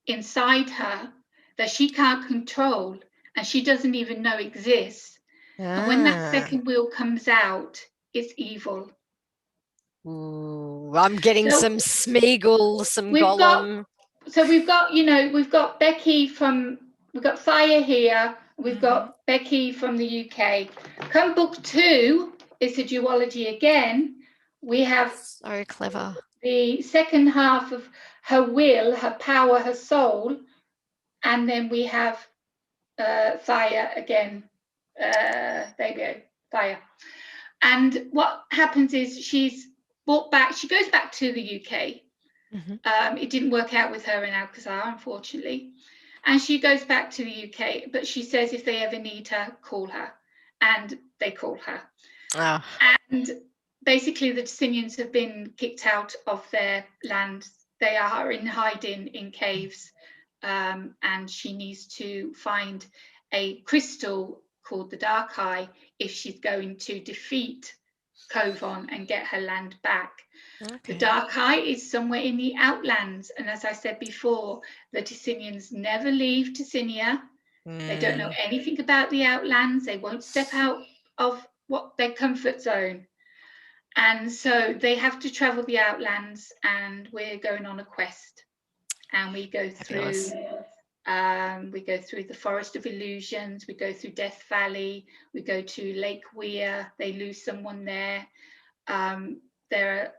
S1: inside her that she can't control and she doesn't even know exists. And when that second will comes out, it's evil.
S2: Ooh, I'm getting
S1: So
S2: some Smeagol, some
S1: we've got
S2: Gollum.
S1: we've got Becky from we've got Thaya here, we've got Becky from the UK. Come book 2 is a duology again. We have
S2: So clever.
S1: the second half of her will, her power, her soul, and then we have Thaya again. There you go, Thaya. And what happens is she's brought back. She goes back to the UK. It didn't work out with her in Alcazar, unfortunately. And she goes back to the UK, but she says if they ever need her, call her. And they call her.
S2: Oh.
S1: And basically, the Sinians have been kicked out of their land. They are in hiding in caves, and she needs to find a crystal called the Dark Eye if she's going to defeat Kovon and get her land back.
S2: Okay.
S1: The Dark Eye is somewhere in the Outlands, and as I said before, the Tessinians never leave Tessinia. They don't know anything about the Outlands. They won't step out of their comfort zone, and so they have to travel the Outlands. And we're going on a quest, and we go through. We go through the Forest of Illusions. We go through Death Valley. We go to Lake Weir. They lose someone there. There are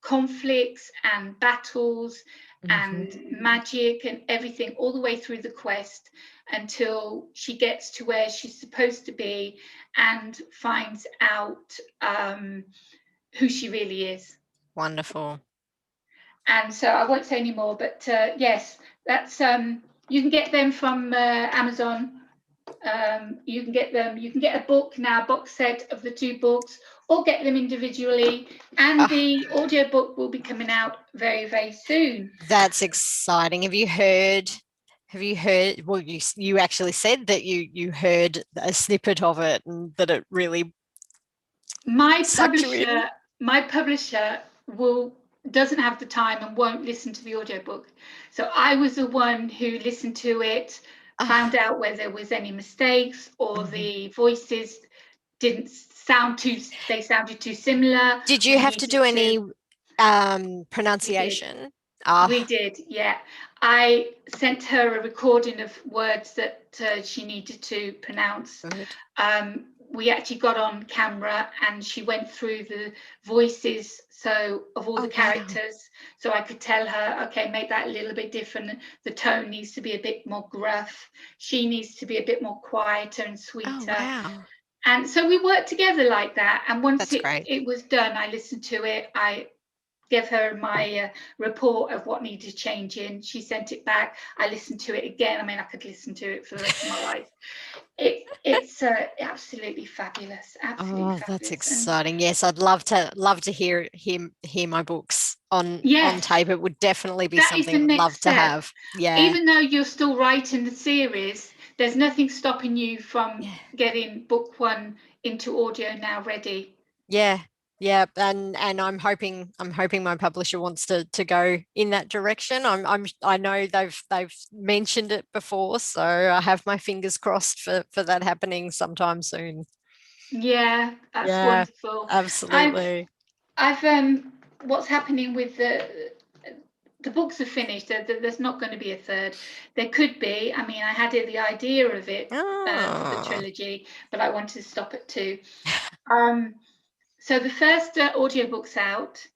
S1: conflicts and battles and magic and everything all the way through the quest until she gets to where she's supposed to be and finds out who she really is.
S2: Wonderful.
S1: And so I won't say any more, but yes, that's you can get them from Amazon. You can get them. You can get a book now, a box set of the 2 books, or get them individually. And the audiobook will be coming out very, very soon.
S2: That's exciting. Have you heard? Well, you actually said that you heard a snippet of it and that it really sucked you in.
S1: My publisher doesn't have the time and won't listen to the audiobook. So I was the one who listened to it, found out where there was any mistakes or the voices didn't sound they sounded too similar.
S2: Did you have to do any pronunciation?
S1: We did, yeah. I sent her a recording of words that she needed to pronounce. We actually got on camera and she went through the voices of all the characters. So I could tell her, okay, make that a little bit different. The tone needs to be a bit more gruff. She needs to be a bit more quieter and sweeter. And so we worked together like that. And once it was done, I listened to it. I gave her my report of what needed changing. She sent it back. I listened to it again. I mean, I could listen to it for the rest of my life. It's absolutely fabulous. Absolutely fabulous.
S2: That's exciting. Yes, I'd love to hear my books on tape. It would definitely be something I'd love to have. Yeah.
S1: Even though you're still writing the series, there's nothing stopping you from
S2: Yeah.
S1: getting book 1 into audio now ready.
S2: Yeah. Yeah, and I'm hoping my publisher wants to go in that direction. I know they've mentioned it before, so I have my fingers crossed for that happening sometime soon.
S1: Yeah, that's
S2: Yeah,
S1: wonderful. I've
S2: absolutely.
S1: I've what's happening with the books are finished. There's not going to be a third. There could be. I mean, I had the idea of it for the
S2: Oh.
S1: trilogy, but I wanted to stop at 2. So the first audiobook's out.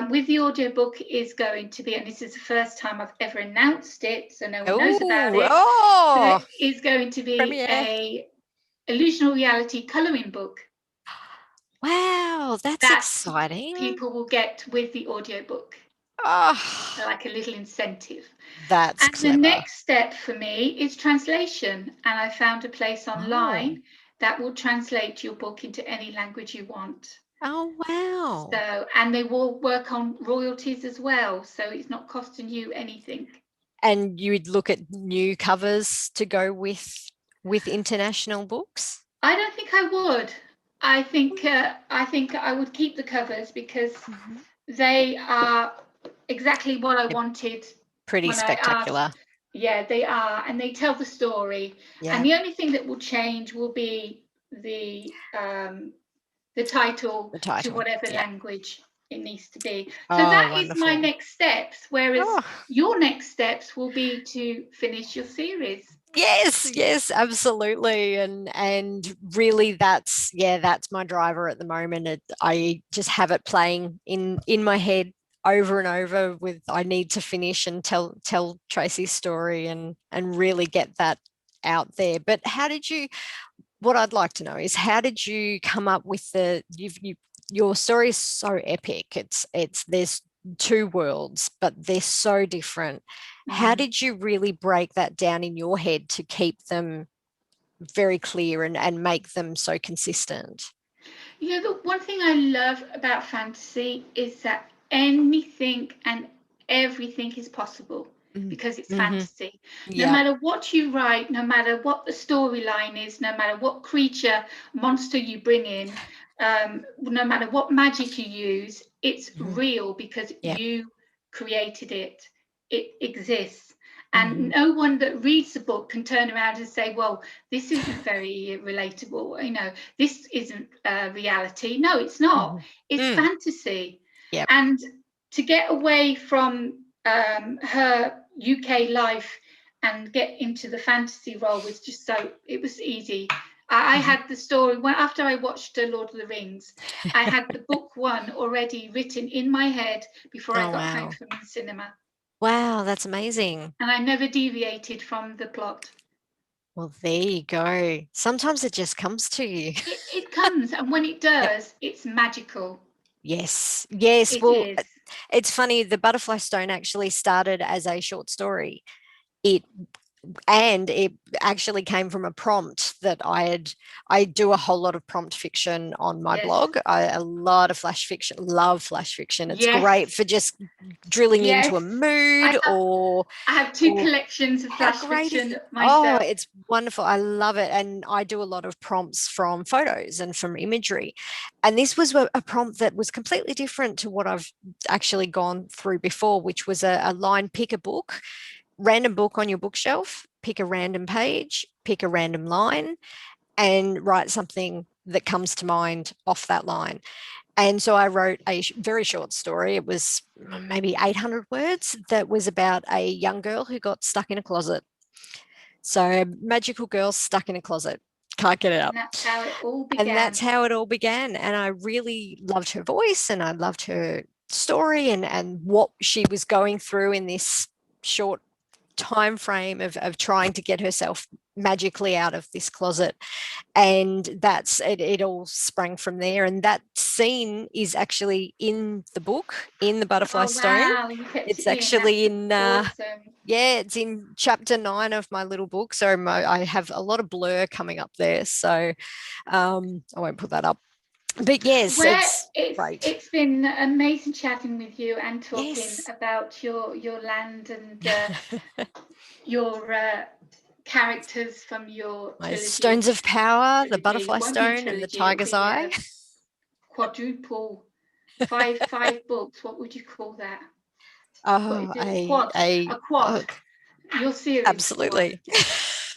S1: With the audiobook is going to be, and this is the first time I've ever announced it, so no one knows about
S2: Oh,
S1: it. There
S2: oh,
S1: is going to be
S2: premiere.
S1: a illusional reality colouring book
S2: Wow, that's
S1: that
S2: exciting.
S1: people will get with the audiobook,
S2: Oh,
S1: like a little incentive.
S2: that's
S1: And the
S2: clever.
S1: next step for me is translation. And I found a place
S2: Oh,
S1: online that will translate your book into any language you want.
S2: oh, wow.
S1: So, and they will work on royalties as well. So it's not costing you anything.
S2: And you would look at new covers to go with international books?
S1: I don't think I would. I think I would keep the covers because
S2: Mhm.
S1: they are exactly what I
S2: They're
S1: wanted
S2: pretty
S1: when I
S2: spectacular.
S1: asked. Yeah, they are, and they tell the story. And
S2: Yeah,
S1: the only thing that will change will be the title
S2: the
S1: to
S2: title.
S1: whatever
S2: Yeah.
S1: language it needs to be. So
S2: Oh,
S1: that is my
S2: wonderful.
S1: next steps. Whereas
S2: Oh,
S1: your next steps will be to finish your series.
S2: yes, yes, absolutely. And really that's my driver at the moment. I just have it playing in my head over and over with I need to finish and tell Tracy's story and really get that out there. But how did you what I'd like to know is how did you come up with your story is so epic. It's there's two worlds, but they're so different. How
S1: Mm.
S2: did you really break that down in your head to keep them very clear and make them so consistent?
S1: You know, the one thing I love about fantasy is that anything and everything is possible because it's
S2: Mm-hmm.
S1: fantasy. No
S2: Yep.
S1: matter what you write, no matter what the storyline is, no matter what creature, monster you bring in, no matter what magic you use, it's
S2: Mm-hmm.
S1: real because
S2: Yep.
S1: you created it. It exists. And
S2: Mm-hmm.
S1: no one that reads the book can turn around and say, well, this isn't very relatable. You know, this isn't reality. No, it's not.
S2: Mm-hmm.
S1: It's
S2: Mm.
S1: fantasy.
S2: Yep.
S1: And to get away from her UK life and get into the fantasy role was just so, it was easy. I
S2: Mm-hmm.
S1: had the story when after I watched Lord of the Rings, I had the book 1 already written in my head before I
S2: Oh,
S1: got home
S2: wow.
S1: from the cinema,
S2: Wow, that's amazing.
S1: and I never deviated from the plot.
S2: Well, there you go. Sometimes it just comes to you.
S1: It comes, and when it
S2: Yep.
S1: does, it's magical.
S2: Yes. Yes.
S1: It
S2: Well,
S1: is.
S2: it's funny. The Butterfly Stone actually started as a short story. It and it actually came from a prompt that I do a whole lot of prompt fiction on my
S1: Yes.
S2: blog. A lot of flash fiction, love flash fiction. It's
S1: Yes.
S2: great for just drilling into
S1: Yes.
S2: a
S1: I
S2: mood
S1: have I have 2
S2: or
S1: collections of
S2: how
S1: flash
S2: great is
S1: fiction
S2: it? Oh,
S1: myself.
S2: it's wonderful. I love it. And I do a lot of prompts from photos and from imagery. And this was a prompt that was completely different to what I've actually gone through before, which was a line pick a book, random book on your bookshelf, pick a random page, pick a random line, and write something that comes to mind off that line. And so I wrote a very short story. It was maybe 800 words that was about a young girl who got stuck in a closet. So, magical girl stuck in a closet, can't get
S1: And
S2: out.
S1: that's how it all
S2: And that's
S1: began.
S2: how it all began. And I really loved her voice and I loved her story and what she was going through in this short time frame of trying to get herself magically out of this closet. And that's it, it all sprang from there. And that scene is actually in the book, in the Butterfly
S1: Oh
S2: Stone.
S1: wow, you kept
S2: It's
S1: it in. That's
S2: actually in
S1: awesome.
S2: yeah, it's in chapter 9 of my little book. So I have a lot of blur coming up there. So I won't put that up. But yes,
S1: Where
S2: it's great.
S1: it's been amazing chatting with you and talking
S2: Yes.
S1: about your land and your characters from your
S2: My
S1: trilogy?
S2: stones of power, the
S1: Trilogy.
S2: butterfly
S1: It won't be a
S2: stone and the
S1: trilogy. It'll
S2: tiger's
S1: be
S2: eye.
S1: a quadruple. Five books. What would you call that? What is
S2: Oh,
S1: it? A quad. Your series
S2: absolutely.
S1: quad.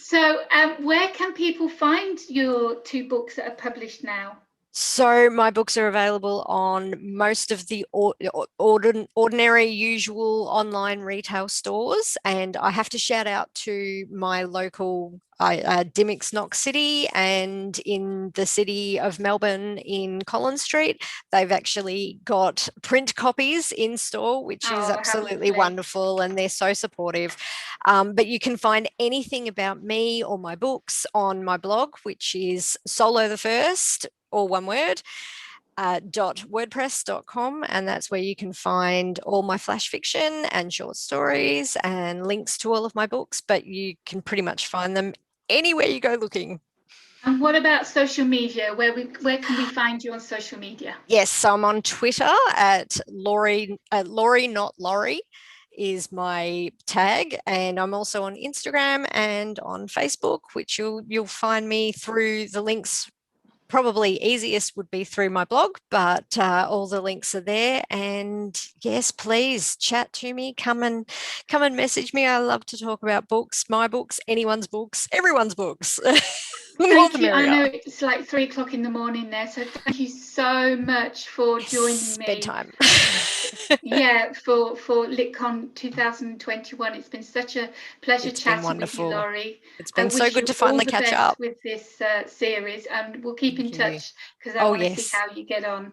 S1: So, where can people find your 2 books that are published now?
S2: So my books are available on most of the ordinary, usual online retail stores, and I have to shout out to my local Dimmock's Knox City, and in the city of Melbourne in Collins Street, they've actually got print copies in store, which is absolutely wonderful, and they're so supportive. But you can find anything about me or my books on my blog, which is Solo the First, or one word, .wordpress.com, and that's where you can find all my flash fiction and short stories and links to all of my books, but you can pretty much find them anywhere you go looking.
S1: And what about social media? Where can we find you on social media?
S2: Yes, so I'm on Twitter at Laurie not Laurie is my tag, and I'm also on Instagram and on Facebook, which you'll find me through the links. Probably easiest would be through my blog, but all the links are there. And yes, please chat to me. Come and message me. I love to talk about books, my books, anyone's books, everyone's books.
S1: Thank you. I know it's like 3 o'clock in the morning there, so thank you so much for joining me.
S2: Bedtime.
S1: Yeah, for LitCon 2021. It's been such a pleasure chatting with you, Laurie.
S2: It's been so good to finally catch up
S1: with this series, and we'll keep in touch because I want to see how you get on.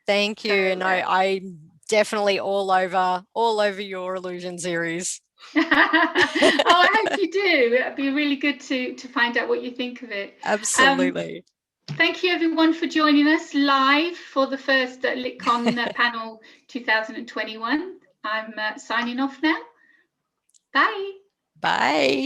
S2: Thank you, and I'm definitely all over your Illusion series.
S1: I hope you do. It'd be really good to find out what you think of it.
S2: Absolutely.
S1: Thank you everyone for joining us live for the first LitCon panel 2021. I'm signing off now. Bye.
S2: Bye.